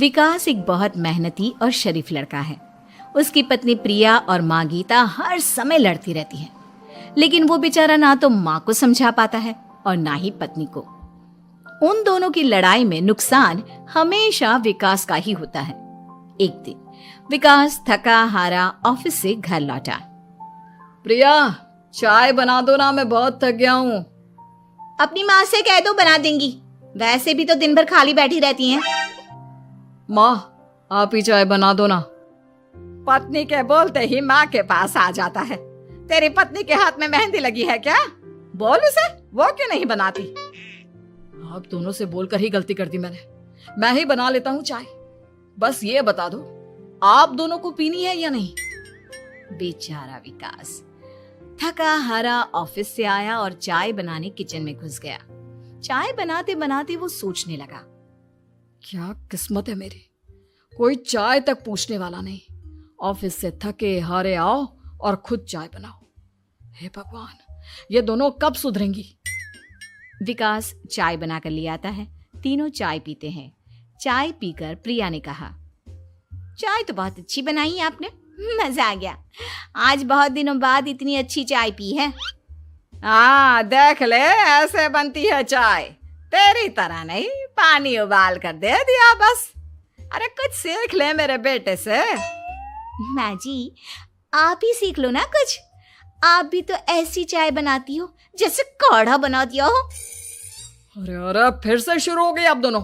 विकास एक बहुत मेहनती और शरीफ लड़का है। उसकी पत्नी प्रिया और माँ गीता हर समय लड़ती रहती है, लेकिन वो बेचारा ना तो माँ को समझा पाता है और ना ही पत्नी को। उन दोनों की लड़ाई में नुकसान हमेशा विकास का ही होता है। एक दिन विकास थका हारा ऑफिस से घर लौटा। प्रिया, चाय बना दो ना, मैं बहुत थक गया हूँ। अपनी माँ से कह दो, बना देंगी। वैसे भी तो दिन भर खाली बैठी रहती हैं। माँ, आप ही चाय बना दो ना। पत्नी के बोलते ही माँ के पास आ जाता है। तेरी पत्नी के हाथ में मेहंदी लगी है क्या? बोल उसे, वो क्यों नहीं बनाती? आप दोनों से बोलकर ही गलती कर दी मैंने। मैं ही बना लेता हूँ चाय। बस ये बता दो, आप दोनों को पीनी है या नहीं? बेचारा विकास थका हारा ऑफिस से आया और चाय बनाने किचन में घुस गया। चाय बनाते बनाते वो सोचने लगा, क्या किस्मत है मेरी, कोई चाय तक पूछने वाला नहीं। ऑफिस से थके हारे आओ और खुद चाय बनाओ। हे भगवान, ये दोनों कब सुधरेंगी? विकास चाय बनाकर ले आता है। तीनों चाय पीते हैं। चाय पीकर प्रिया ने कहा, चाय तो बहुत अच्छी बनाई है आपने, मजा आ गया। आज बहुत दिनों बाद इतनी अच्छी चाय पी है। हाँ, देख ले, ऐसे बनती है चाय। तेरी तरह नहीं, पानी उबाल कर दे दिया बस। अरे कुछ सीख ले मेरे बेटे से। माँ जी, आप ही सीख लो ना कुछ। आप भी तो ऐसी चाय बनाती हो जैसे काढ़ा बना दिया हो। अरे अरे, फिर से शुरू हो गई आप दोनों।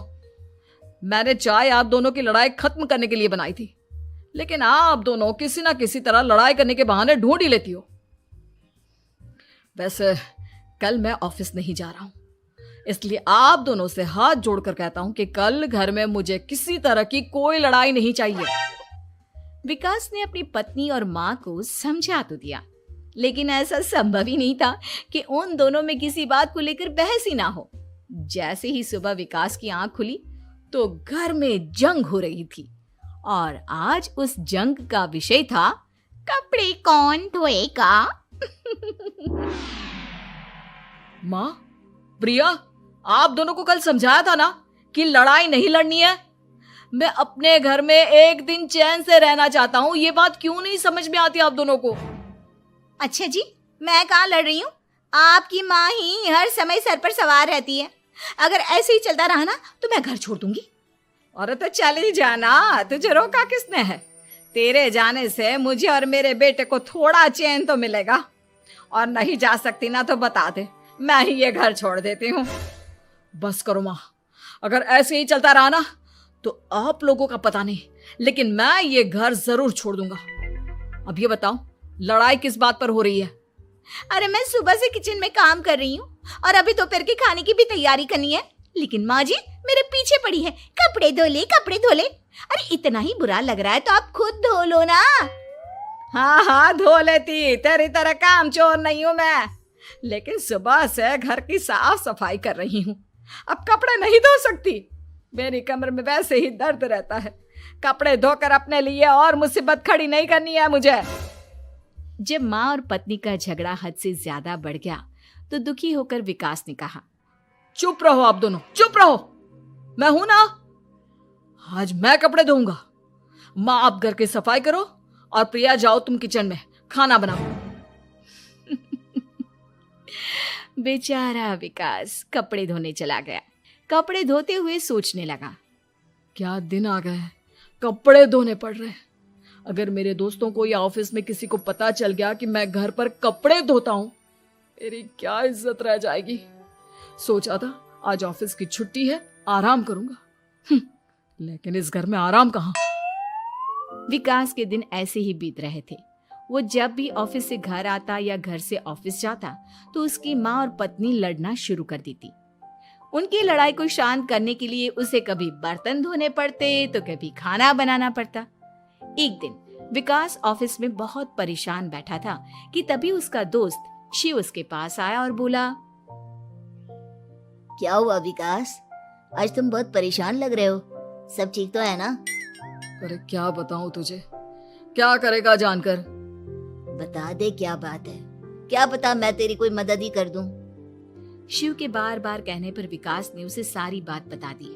मैंने चाय आप दोनों की लड़ाई खत्म करने के लिए बनाई थी, लेकिन आप दोनों किसी ना किसी तरह लड़ाई करने के बहाने ढूंढ ही लेती हो। वैसे कल मैं ऑफिस नहीं जा रहा हूं, इसलिए आप दोनों से हाथ जोड़कर कहता हूं कि कल घर में मुझे किसी तरह की कोई लड़ाई नहीं चाहिए। विकास ने अपनी पत्नी और माँ को समझा तो दिया, लेकिन ऐसा संभव ही नहीं था कि उन दोनों में किसी बात को लेकर बहस ही ना हो। जैसे ही सुबह विकास की आंख खुली तो घर में जंग हो रही थी, और आज उस जंग का विषय था कपड़े कौन धोएगा। माँ, प्रिया, आप दोनों को कल समझाया था ना कि लड़ाई नहीं लड़नी है। मैं अपने घर में एक दिन चैन से रहना चाहता हूँ। ये बात क्यों नहीं समझ में आती आप दोनों को? अच्छा जी, मैं कहाँ लड़ रही हूँ? आपकी माँ ही हर समय सर पर सवार रहती है। अगर ऐसे ही चलता रहा ना तो मैं घर छोड़ दूंगी। अरे तो चली जाना, तुझे रोका किसने है? तेरे जाने से मुझे और मेरे बेटे को थोड़ा चैन तो मिलेगा। और नहीं जा सकती ना तो बता दे, मैं ही ये घर छोड़ देती हूँ। बस करो माँ, अगर ऐसे ही चलता रहा ना तो आप लोगों का पता नहीं, लेकिन मैं ये घर जरूर छोड़ दूंगा। अब ये बताओ, लड़ाई किस बात पर हो रही है? अरे मैं सुबह से किचन में काम कर रही हूँ और अभी दोपहर के खाने की भी तैयारी करनी है, लेकिन माँ जी मेरे पीछे पड़ी है, कपड़े धो ले, कपड़े धो ले। अरे इतना ही बुरा लग रहा है तो आप खुद धो लो ना। हाँ हाँ, धो लेती, तेरी तरह काम चोर नहीं हूं मैं, लेकिन सुबह से घर की साफ सफाई कर रही हूँ, अब कपड़े नहीं धो सकती। मेरी कमर में वैसे ही दर्द रहता है। कपड़े धोकर अपने लिए और मुसीबत खड़ी नहीं करनी है मुझे। जब माँ और पत्नी का झगड़ा हद से ज्यादा बढ़ गया तो दुखी होकर विकास ने कहा, चुप रहो आप दोनों, चुप रहो। मैं हूं ना, आज मैं कपड़े धोऊंगा। माँ, आप घर की सफाई करो और प्रिया, जाओ तुम किचन में खाना बनाओ। बेचारा विकास कपड़े धोने चला गया। कपड़े धोते हुए सोचने लगा, क्या दिन आ गए हैं, कपड़े धोने पड़ रहे हैं। अगर मेरे दोस्तों को या ऑफिस में किसी को पता चल गया कि मैं घर पर कपड़े धोता हूं, मेरी क्या इज्जत रह जाएगी। सोचा था आज ऑफिस की छुट्टी है, आराम करूंगा, लेकिन इस घर में आराम कहां। विकास के दिन ऐसे ही बीत रहे थे। वो जब भी ऑफिस से घर आता या घर से ऑफिस जाता तो उसकी माँ और पत्नी लड़ना शुरू कर देती। उनकी लड़ाई को शांत करने के लिए उसे कभी बर्तन धोने पड़ते तो कभी खाना बनाना पड़ता। एक दिन विकास ऑफिस में बहुत परेशान बैठा था कि तभी उसका दोस्त शिव उसके पास आया और बोला, क्या हुआ विकास, आज तुम बहुत परेशान लग रहे हो, सब ठीक तो है ना? अरे क्या बताऊं तुझे, क्या करेगा जानकर। बता दे क्या बात है, क्या पता मैं तेरी कोई मदद ही कर दूं। शिव के बार बार कहने पर विकास ने उसे सारी बात बता दी।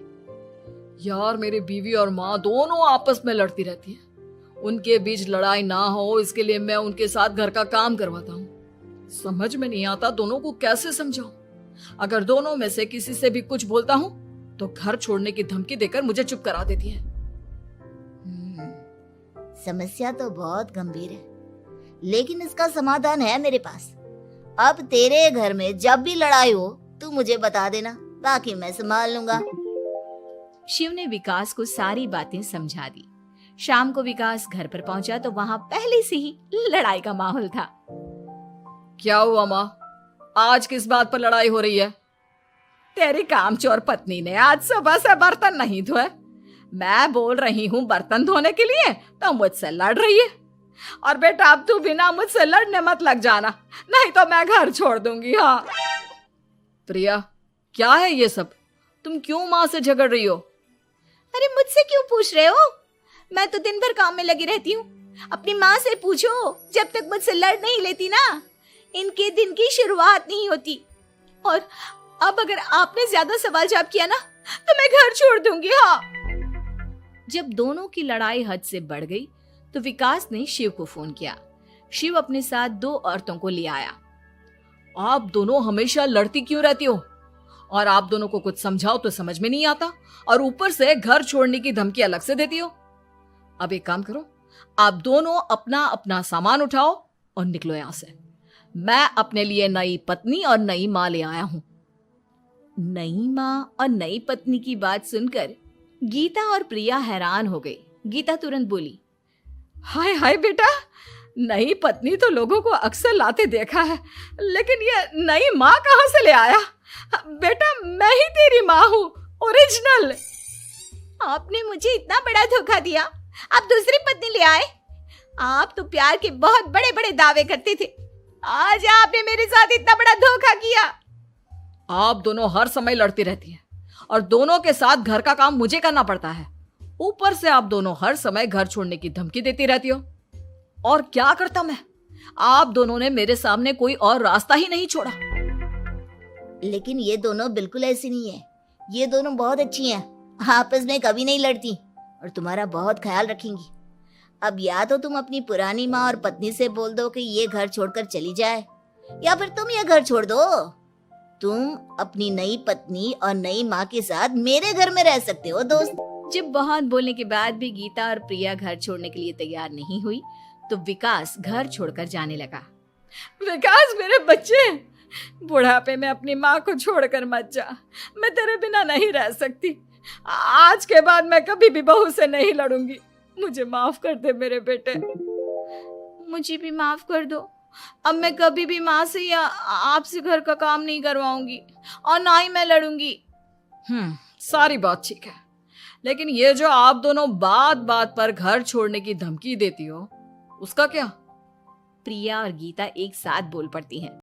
यार मेरी बीवी और माँ दोनों आपस में लड़ती रहती है। उनके बीच लड़ाई ना हो इसके लिए मैं उनके साथ घर का काम करवाता हूँ। समझ में नहीं आता दोनों को कैसे समझाऊं। अगर दोनों में से किसी से भी कुछ बोलता हूँ तो घर छोड़ने की धमकी देकर मुझे चुप करा देती है। समस्या तो बहुत गंभीर है, लेकिन इसका समाधान है मेरे पास। अब तेरे घर में जब भी लड़ाई हो तू मुझे बता देना, बाकी मैं संभाल लूंगा। शिव ने विकास को सारी बातें समझा दी। शाम को विकास घर पर पहुंचा तो वहां पहले से ही लड़ाई का माहौल था। क्या हुआ माँ, आज किस बात पर लड़ाई हो रही है? तेरी कामचोर पत्नी ने आज सुबह से बर्तन नहीं धोए। मैं बोल रही हूँ बर्तन धोने के लिए तो मुझसे लड़ रही है। और बेटा अब तू बिना मुझसे लड़ने मत लग जाना, नहीं तो मैं घर छोड़ दूंगी। हाँ प्रिया, क्या है ये सब? तुम क्यों माँ से झगड़ रही हो? अरे मुझसे क्यों पूछ रहे हो? मैं तो दिन भर काम में लगी रहती हूँ। अपनी माँ से पूछो, जब तक मुझसे लड़ नहीं लेती ना इनके दिन की शुरुआत नहीं होती। और अब अगर आपने ज्यादा सवाल जवाब किया ना तो मैं घर छोड़ दूंगी। हाँ। जब दोनों की लड़ाई हद से बढ़ गई तो विकास ने शिव को फोन किया। शिव अपने साथ 2 औरतों को ले आया। आप दोनों हमेशा लड़ती क्यों रहती हो? और आप दोनों को कुछ समझाओ तो समझ में नहीं आता, और ऊपर से घर छोड़ने की धमकी अलग से देती हो। अब एक काम करो, आप दोनों अपना अपना सामान उठाओ और निकलो यहां से। मैं अपने लिए नई पत्नी और नई माँ ले आया हूं। नई माँ और नई पत्नी की बात सुनकर गीता और प्रिया हैरान हो गई। गीता तुरंत बोली, हाय हाय बेटा, नई पत्नी तो लोगों को अक्सर लाते देखा है, लेकिन ये नई माँ कहाँ से ले आया? बेटा मैं ही तेरी माँ हूँ, ओरिजिनल। आपने मुझे इतना बड़ा धोखा दिया, आप दूसरी पत्नी ले आए। आप तो प्यार के बहुत बड़े बड़े दावे करते थे, आज आपने मेरे साथ इतना बड़ा धोखा किया। आप दोनों हर समय लड़ती रहती हैं और दोनों के साथ घर का काम मुझे करना पड़ता है। ऊपर से आप दोनों हर समय घर छोड़ने की धमकी देती रहती हो। और क्या करता मैं? आप दोनों ने मेरे सामने कोई और रास्ता ही नहीं छोड़ा। लेकिन ये दोनों बिल्कुल ऐसी नहीं है। ये दोनों बहुत अच्छी हैं, आपस में कभी नहीं लड़ती और तुम्हारा बहुत ख्याल रखेंगी। अब या तो तुम अपनी पुरानी माँ और पत्नी से बोल दो कि ये घर छोड़कर चली जाए, या फिर तुम ये घर छोड़ दो। तुम अपनी नई पत्नी और नई माँ के साथ मेरे घर में रह सकते हो दोस्त। जब बहुत बोलने के बाद भी गीता और प्रिया घर छोड़ने के लिए तैयार नहीं हुई तो विकास घर छोड़कर जाने लगा। विकास मेरे बच्चे, बुढ़ापे में अपनी माँ को छोड़कर मत जा। मैं तेरे बिना नहीं रह सकती। आज के बाद मैं कभी भी बहू से नहीं लड़ूंगी। मुझे माफ कर दे मेरे बेटे। मुझे भी माफ कर दो। अब मैं कभी भी माँ से या आपसे घर का काम नहीं करवाऊंगी और ना ही मैं लड़ूंगी। सारी बात ठीक है, लेकिन ये जो आप दोनों बात बात पर घर छोड़ने की धमकी देती हो, उसका क्या? प्रिया और गीता एक साथ बोल पड़ती हैं।